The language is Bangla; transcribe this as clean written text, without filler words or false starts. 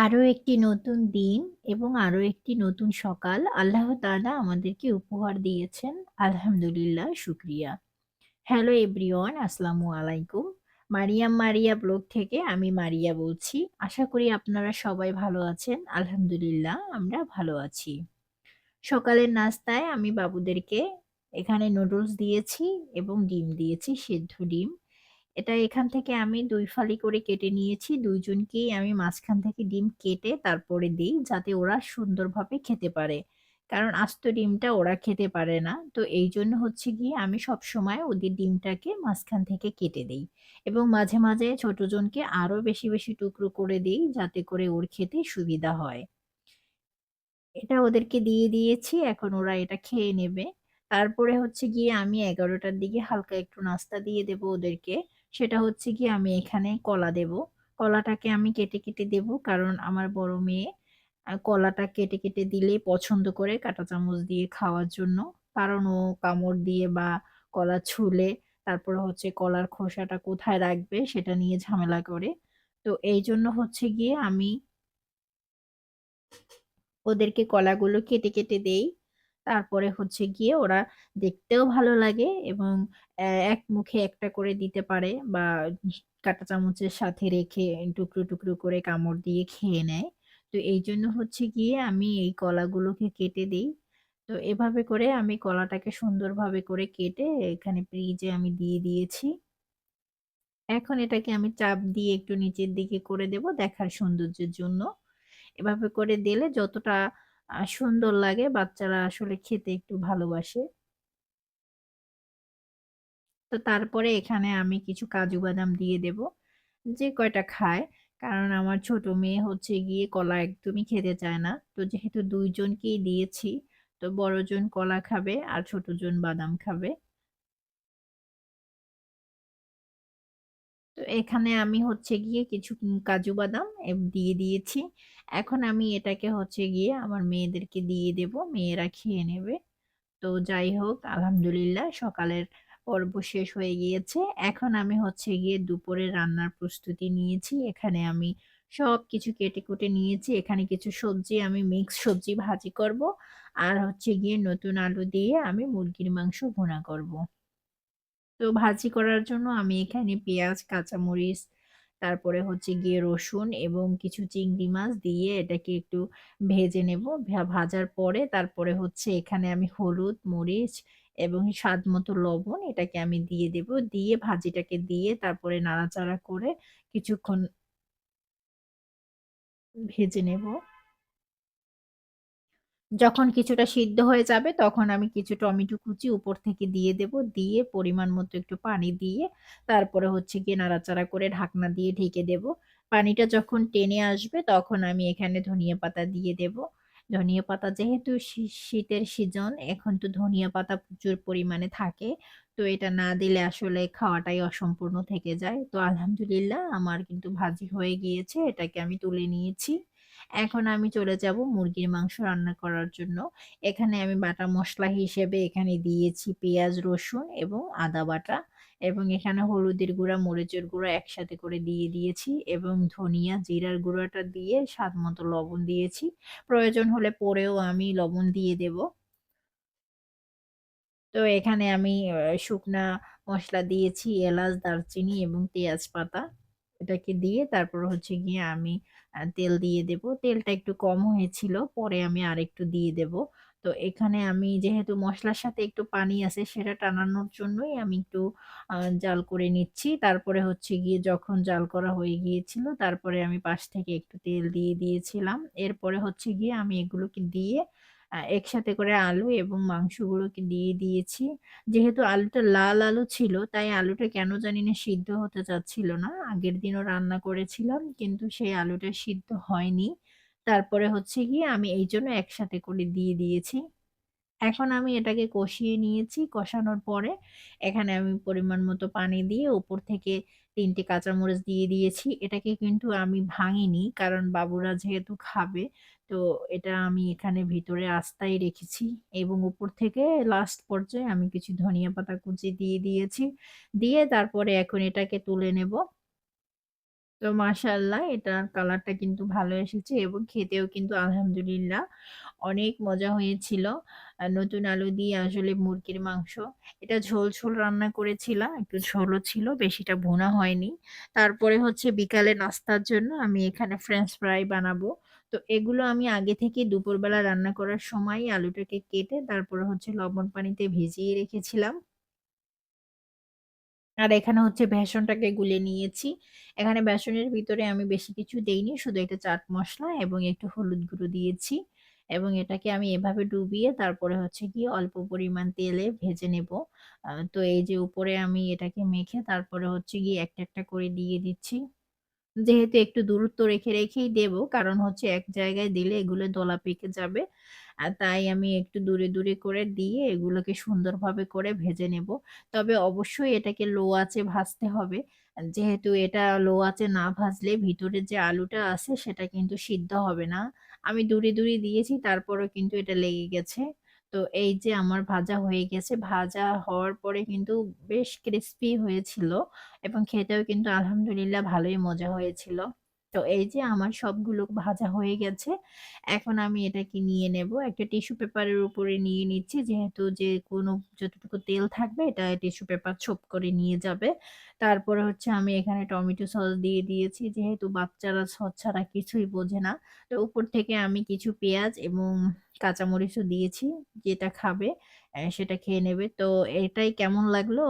আরো একটি নতুন দিন এবং আরো একটি নতুন সকাল আল্লাহ তাআলা আমাদেরকে উপহার দিয়েছেন। আলহামদুলিল্লাহ, শুকরিয়া। হ্যালো এভরিওয়ান, আসসালামু আলাইকুম। মারিয়াম মারিয়া ব্লগ থেকে আমি মারিয়া বলছি। আশা করি আপনারা সবাই ভালো আছেন। আলহামদুলিল্লাহ, আমরা ভালো আছি। সকালের নাস্তায় আমি বাবুদেরকে এখানে নুডলস দিয়েছি এবং ডিম দিয়েছি, সেদ্ধ ডিম। এটা এখান থেকে আমি ২ ফালি করে কেটে নিয়েছি। ২ জনকেই আমি মাঝখান থেকে ডিম কেটে তারপরে দেই, যাতে ওরা সুন্দরভাবে খেতে পারে। কারণ আস্ত ডিমটা ওরা খেতে পারে না। তো এইজন্য হচ্ছে গিয়ে আমি সবসময় ওদের ডিমটাকে মাঝখান থেকে কেটে দেই। এবং মাঝে, মাঝে ছোট জনকে আরো বেশি, বেশি টুকরো করে দেই, যাতে করে ওর খেতে সুবিধা হয়। এটা ওদেরকে দিয়ে দিয়েছি। এখন ওরা এটা খেয়ে নেবে। তারপরে হচ্ছে গিয়ে আমি ১১ টার দিকে হালকা একটু নাস্তা দিয়ে দেবো ওদেরকে। সেটা হচ্ছে গিয়ে আমি এখানে কলা দেবো। কলাটাকে আমি কেটে, কেটে দেবো। কারণ আমার বড় মেয়ে কলাটা কেটে, কেটে দিলেই পছন্দ করে কাঁটা চামচ দিয়ে খাওয়ার জন্য। কারণ ও কামড় দিয়ে বা কলা ছুলে তারপরে হচ্ছে কলার খোসাটা কোথায় রাখবে সেটা নিয়ে ঝামেলা করে। তো এইজন্য হচ্ছে গিয়ে আমি ওদেরকে কলাগুলো কেটে, কেটে দেই। তারপরে হচ্ছে গিয়ে ওরা দেখতেও ভালো লাগে এবং এক মুখে একটা করে দিতে পারে বা কাঁটা চামচের সাথে রেখে টুকরো, টুকরো করে কামড় দিয়ে খেয়ে নেয়। তো এইজন্য হচ্ছে গিয়ে আমি এই কলাগুলোকে কেটে দেই। তো এভাবে করে আমি কলাটাকে সুন্দরভাবে করে কেটে এখানে ফ্রিজে আমি দিয়ে দিয়েছি। এখন এটাকে আমি চাপ দিয়ে একটু নিচের দিকে করে দেব দেখার সৌন্দর্যের জন্য। এভাবে করে দিলে যতটা সুন্দর লাগে, বাচ্চারা আসলে খেতে একটু ভালোবাসে। তো তারপরে এখানে আমি কিছু কাজু বাদাম দিয়ে দেব। যে কয়টা খায়। কারণ আমার ছোট মেয়ে হচ্ছে গিয়ে কলা একদমই খেতে চায় না। তো যেহেতু ২ জনকেই দিয়েছি, তো বড়জন কলা খাবে আর ছোটজন বাদাম খাবে। তো এখানে আমি হচ্ছে গিয়ে কিছু কাজু বাদাম দিয়ে দিয়েছি। এখন আমি এটাকে হচ্ছে গিয়ে আমার মেয়েদেরকে দিয়ে দেব। মেয়েরা খেয়ে নেবে। তো যাই হোক, আলহামদুলিল্লাহ, সকালের পর্ব শেষ হয়ে গিয়েছে। এখন আমি হচ্ছে গিয়ে দুপুরে রান্নার প্রস্তুতি নিয়েছি। এখানে আমি সবকিছু কেটে-কুটে নিয়েছি। এখানে কিছু সবজি আমি মিক্স সবজি ভাজি করব। আর হচ্ছে গিয়ে নতুন আলু দিয়ে আমি মুরগির মাংস ভুনা করব। তো ভাজি করার জন্য আমি এখানে পেঁয়াজ, কাঁচামরিচ, তারপরে হচ্ছে গিয়ে রসুন এবং কিছু চিংড়ি মাছ দিয়ে এটাকে একটু ভেজে নেব। ভাজার পরে তারপরে হচ্ছে এখানে আমি হলুদ, মরিচ এবং স্বাদমতো লবণ এটাকে আমি দিয়ে দেব। দিয়ে ভাজিটাকে দিয়ে তারপরে নাড়াচাড়া করে কিছুক্ষণ ভেজে নেব। যখন কিছুটা সিদ্ধ হয়ে যাবে তখন আমি কিছু টমেটো কুচি উপর থেকে দিয়ে দেব। দিয়ে পরিমাণ মতো একটু পানি দিয়ে তারপরে হচ্ছে গিয়ে নাড়াচাড়া করে ঢাকনা দিয়ে ঢেকে দেব। পানিটা যখন টেনে আসবে তখন আমি এখানে ধনিয়া পাতা দিয়ে দেব। ধনিয়া পাতা যেহেতু শীতের সিজন, এখন তো ধনিয়া পাতা প্রচুর পরিমাণে থাকে। তো এটা না দিলে আসলে খাওয়াটাই অসম্পূর্ণ থেকে যায়। তো আলহামদুলিল্লাহ, আমার কিন্তু ভাজি হয়ে গিয়েছে। এটাকে আমি তুলে নিয়েছি। এখন আমি চলে যাব মুরগির মাংস রান্না করার জন্য। এখানে আমি বাটা মসলা হিসেবে এখানে দিয়েছি পেঁয়াজ, রসুন এবং আদা বাটা এবং এখানে হলুদের গুঁড়া, মরিচের গুঁড়া একসাথে করে দিয়ে দিয়েছি এবং ধনিয়া, জিরার গুঁড়াটা দিয়ে স্বাদমতো লবণ দিয়েছি। প্রয়োজন হলে পরেও আমি লবণ দিয়ে দেব। তো এখানে আমি শুকনা মসলা দিয়েছি এলাচ, দারচিনি এবং তেজপাতা। এটাকে দিয়ে তারপর হচ্ছে গিয়ে আমি তেল দিয়ে দেব। তেলটা একটু কম হয়েছিল, পরে আমি আরেকটু দিয়ে দেব। তো এখানে আমি যেহেতু মসলার সাথে একটু পানি আছে সেটা টানানোর জন্যই আমি একটু জাল করে নিচ্ছি। তারপরে হচ্ছে গিয়ে যখন জাল করা হয়ে গিয়েছিল তারপরে আমি পাশ থেকে একটু তেল দিয়ে দিয়েছিলাম। এরপরে হচ্ছে গিয়ে আমি এগুলোকে দিয়ে একসাথে করে আলু এবং মাংসগুলোকে দিয়ে দিয়েছি। যেহেতু আলুটা লাল আলু ছিল, তাই আলুটা কেন জানি না সিদ্ধ হতে চাচ্ছিল না। আগের দিনও রান্না করেছিলাম, কিন্তু সেই আলুটা সিদ্ধ হয়নি। তারপরে হচ্ছে গিয়ে আমি এইজন্য একসাথে করে দিয়ে দিয়েছি। এখন আমি এটাকে কষিয়ে নিয়েছি। কষানোর পরে এখানে আমি পরিমাণ মতো পানি দিয়ে উপর থেকে ৩ টে কাঁচামরিচ দিয়ে দিয়েছি। এটাকে কিন্তু আমি ভাঙিনি, কারণ বাবুরা যেহেতু খাবে, তো এটা আমি এখানে ভিতরে আস্তাই রেখেছি এবং উপর থেকে লাস্ট পর্যায়ে আমি কিছু ধনিয়া পাতা কুচি দিয়ে দিয়েছি। দিয়ে তারপরে এখন এটাকে তুলে নেব। তো মাশাআল্লাহ এটার কালারটা কিন্তু ভালো এসেছে এবং খেতেও কিন্তু আলহামদুলিল্লাহ অনেক মজা হয়েছিল। নতুন আলু দিয়ে আসলে মুরগির মাংস। এটা ঝোল, ঝোল রান্না করেছিলাম। একটু ঝোলও ছিল, বেশিটা ভুনা হয়নি। তারপরে হচ্ছে বিকালে নাস্তার জন্য আমি এখানে ফ্রেঞ্চ ফ্রাই বানাবো। তো এগুলো আমি আগে থেকে দুপুরবেলা রান্না করার সময়ই আলুটাকে কেটে তারপরে হচ্ছে লবণ পানিতে ভিজিয়ে রেখেছিলাম। আর এখানে হচ্ছে বেসনটাকে গুলে নিয়েছি। এখানে বেসনের ভিতরে আমি বেশি কিছু দেইনি। শুধু একটু চাট মসলা এবং একটু হলুদ গুঁড়ো দিয়েছি। এবং এটাকে আমি এভাবে ডুবিয়ে তারপরে হচ্ছে গিয়ে অল্প পরিমাণ তেলে ভেজে নেব। তো এই যে উপরে আমি এটাকে মেখে তারপরে হচ্ছে গিয়ে একটা, একটা করে দিয়ে দিচ্ছি। যেহেতু একটু দূরত্ব রেখে, রেখেই দেব। কারণ হচ্ছে এক জায়গায় দিলে এগুলো দলা পেকে যাবে। তাই আমি একটু দূরে, দূরে করে দিয়ে এগুলোকে সুন্দরভাবে করে ভেজে নেব। তবে অবশ্যই এটাকে লো আঁচে ভাজতে হবে। যেহেতু এটা লো আঁচে না ভাজলে ভিতরে যে আলুটা আছে সেটা কিন্তু সিদ্ধ হবে না। আমি দূরে, দূরে দিয়েছি তারপরেও কিন্তু এটা লেগে গেছে। তো এই যে আমার ভাজা হয়ে গেছে। ভাজা হওয়ার পরে কিন্তু বেশ ক্রিসপি হয়েছিল। এবং খেতেও কিন্তু আলহামদুলিল্লাহ ভালোই মজা হয়েছিল। তো এই যে আমার সবগুলো ভাজা হয়ে গেছে। এখন আমি এটাকে নিয়ে নেব। একটা টিস্যু পেপারের উপরে নিয়ে নিচ্ছি। যেহেতু যেকোনো যতটুকু তেল থাকবে এটা টিস্যু পেপার ছোপ করে নিয়ে যাবে। তারপরে হচ্ছে আমি এখানে টমেটো সস দিয়ে দিয়েছি। যেহেতু বাচ্চারা সস ছাড়া কিছুই বোঝে না। তো উপর থেকে আমি কিছু পেঁয়াজ এবং কাঁচামরিচও দিয়েছি। যেটা খাবে সেটা খেয়ে নেবে। তো এটাই কেমন লাগলো